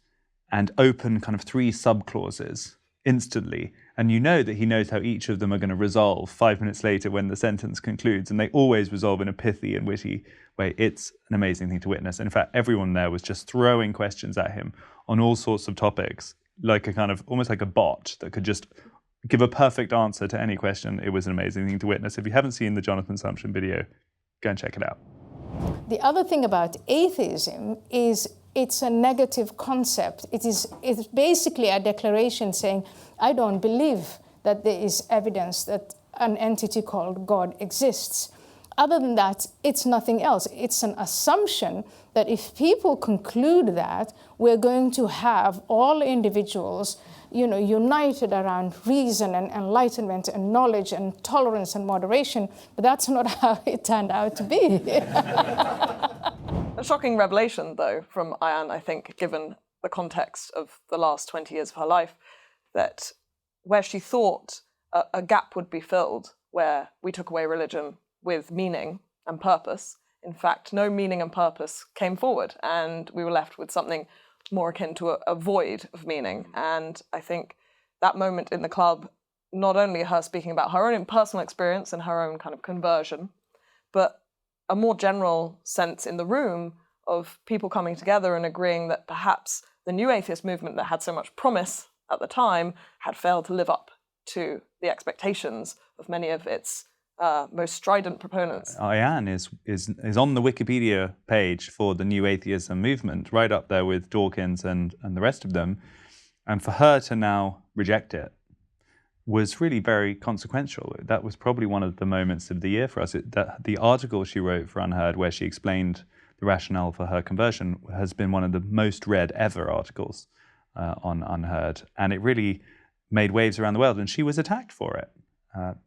and open kind of 3 subclauses instantly, and you know that he knows how each of them are going to resolve 5 minutes later when the sentence concludes, and they always resolve in a pithy and witty way. It's an amazing thing to witness. And in fact, everyone there was just throwing questions at him on all sorts of topics, like a kind of, almost like a bot that could just give a perfect answer to any question. It was an amazing thing to witness. If you haven't seen the Jonathan Sumption video, go and check it out. The other thing about atheism is it's a negative concept. It's basically a declaration saying, I don't believe that there is evidence that an entity called God exists. Other than that, it's nothing else. It's an assumption that if people conclude that, we're going to have all individuals, united around reason and enlightenment and knowledge and tolerance and moderation, but that's not how it turned out to be. A shocking revelation, though, from Ayaan, I think, given the context of the last 20 years of her life, that where she thought a gap would be filled, where we took away religion with meaning and purpose, in fact, no meaning and purpose came forward, and we were left with something more akin to a void of meaning. And I think that moment in the club, not only her speaking about her own personal experience and her own kind of conversion, but a more general sense in the room of people coming together and agreeing that perhaps the new atheist movement that had so much promise at the time had failed to live up to the expectations of many of its most strident proponents. Ayaan is on the Wikipedia page for the new atheism movement, right up there with Dawkins and the rest of them. And for her to now reject it was really very consequential. That was probably one of the moments of the year for us. The article she wrote for UnHerd, where she explained the rationale for her conversion, has been one of the most read ever articles on UnHerd, and it really made waves around the world, and she was attacked for it.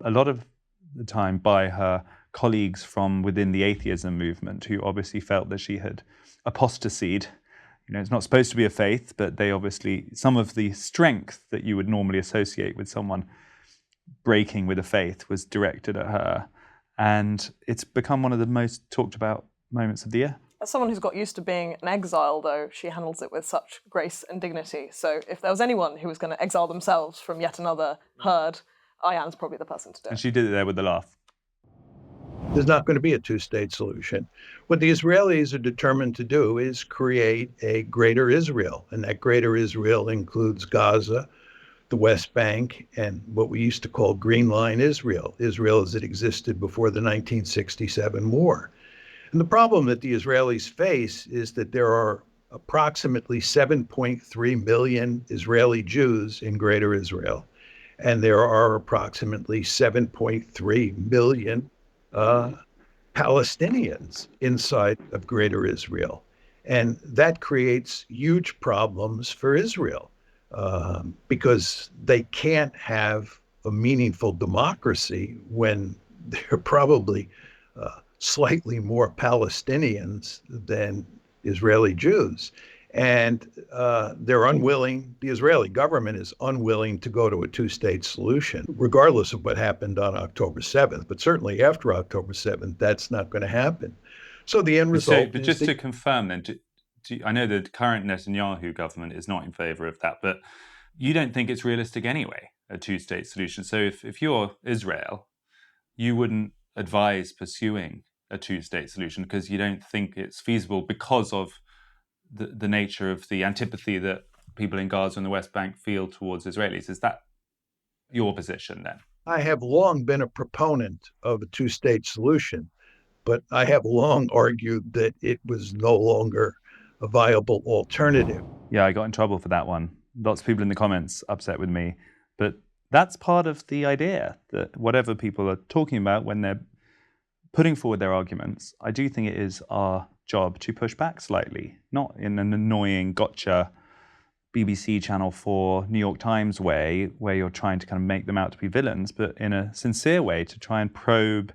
A lot of the time by her colleagues from within the atheism movement, who obviously felt that she had apostasied. It's not supposed to be a faith, but they obviously, some of the strength that you would normally associate with someone breaking with a faith was directed at her. And it's become one of the most talked about moments of the year. As someone who's got used to being an exile, though, she handles it with such grace and dignity. So if there was anyone who was going to exile themselves from yet another herd, Ayaan's probably the person to do it. And she did it there with the laugh. There's not going to be a two-state solution. What the Israelis are determined to do is create a greater Israel, and that greater Israel includes Gaza, the West Bank, and what we used to call Green Line Israel, Israel as it existed before the 1967 war. And the problem that the Israelis face is that there are approximately 7.3 million Israeli Jews in Greater Israel, and there are approximately 7.3 million Palestinians inside of Greater Israel. And that creates huge problems for Israel because they can't have a meaningful democracy when there are probably slightly more Palestinians than Israeli Jews. And they're unwilling, the Israeli government is unwilling to go to a two-state solution, regardless of what happened on October 7th. But certainly after October 7th, that's not going to happen. So the end result But just to confirm then, I know the current Netanyahu government is not in favour of that, but you don't think it's realistic anyway, a two-state solution. So if you're Israel, you wouldn't advise pursuing a two-state solution because you don't think it's feasible because of the nature of the antipathy that people in Gaza and the West Bank feel towards Israelis. Is that your position then? I have long been a proponent of a two-state solution, but I have long argued that it was no longer a viable alternative. Yeah, I got in trouble for that one. Lots of people in the comments upset with me, but that's part of the idea that whatever people are talking about when they're putting forward their arguments, I do think it is our job to push back slightly, not in an annoying gotcha BBC Channel 4 New York Times way where you're trying to kind of make them out to be villains, but in a sincere way to try and probe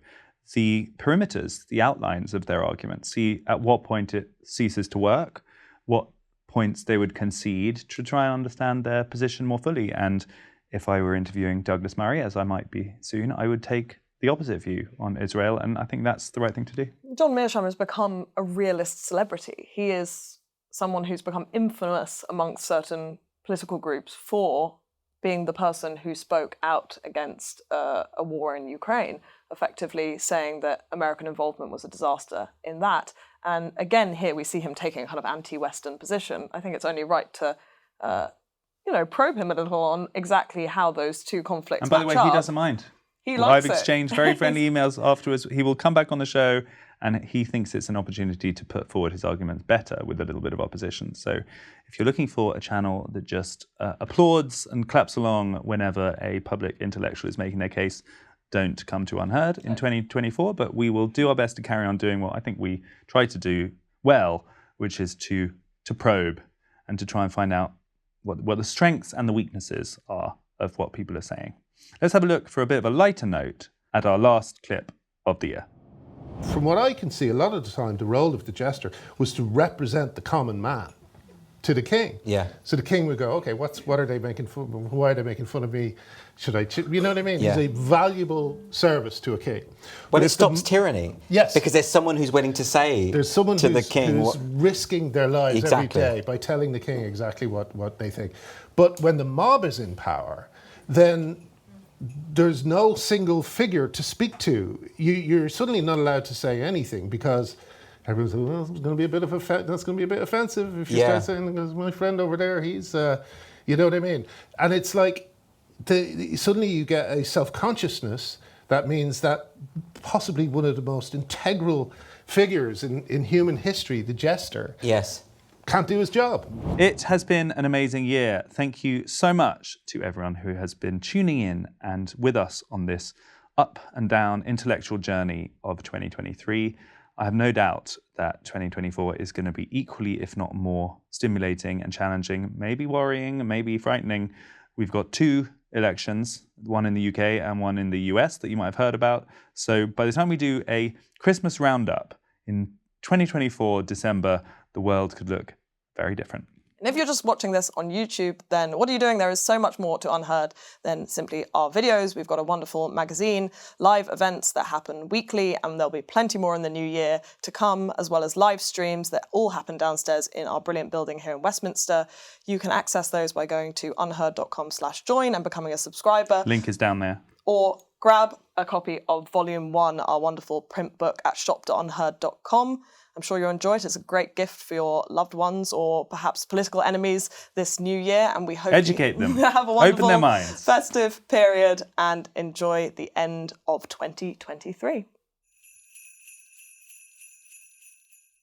the perimeters, the outlines of their arguments, see at what point it ceases to work, what points they would concede, to try and understand their position more fully. And if I were interviewing Douglas Murray, as I might be soon, I would take the opposite view on Israel, and I think that's the right thing to do. John Mearsheimer has become a realist celebrity. He is someone who's become infamous amongst certain political groups for being the person who spoke out against a war in Ukraine, effectively saying that American involvement was a disaster in that. And again, here we see him taking a kind of anti-Western position. I think it's only right to probe him a little on exactly how those two conflicts And by the way, he doesn't mind. He likes I've exchanged very friendly emails afterwards. He will come back on the show and he thinks it's an opportunity to put forward his arguments better with a little bit of opposition. So if you're looking for a channel that just applauds and claps along whenever a public intellectual is making their case, don't come to UnHerd in 2024. But we will do our best to carry on doing what I think we try to do well, which is to probe and to try and find out what the strengths and the weaknesses are of what people are saying. Let's have a look for a bit of a lighter note at our last clip of the year. From what I can see, a lot of the time, the role of the jester was to represent the common man to the king. Yeah. So the king would go, okay, what are they making fun of? Why are they making fun of me? You know what I mean? Yeah. He's a valuable service to a king. Well, it stops tyranny. Yes. Because there's someone who's willing to say there's someone to the king who's risking their lives Exactly. every day by telling the king exactly what they think. But when the mob is in power, then there's no single figure to speak to. You're suddenly not allowed to say anything because everyone's like, well, it's going to be a bit that's going to be a bit offensive if you start saying, because my friend over there, he's, you know what I mean? And it's like, suddenly you get a self-consciousness that means that possibly one of the most integral figures in human history, the jester, yes, can't do his job. It has been an amazing year. Thank you so much to everyone who has been tuning in and with us on this up and down intellectual journey of 2023. I have no doubt that 2024 is going to be equally, if not more, stimulating and challenging, maybe worrying, maybe frightening. We've got 2 elections, one in the UK and one in the US that you might have heard about. So by the time we do a Christmas roundup in 2024, December, the world could look very different. And if you're just watching this on YouTube, then what are you doing? There is so much more to UnHerd than simply our videos. We've got a wonderful magazine, live events that happen weekly, and there'll be plenty more in the new year to come, as well as live streams that all happen downstairs in our brilliant building here in Westminster. You can access those by going to unherd.com/join and becoming a subscriber. Link is down there. Or grab a copy of Volume 1, our wonderful print book, at shop.unherd.com. I'm sure you'll enjoy it. It's a great gift for your loved ones or perhaps political enemies this new year. And we hope educate them, have a wonderful open their minds, festive period, and enjoy the end of 2023.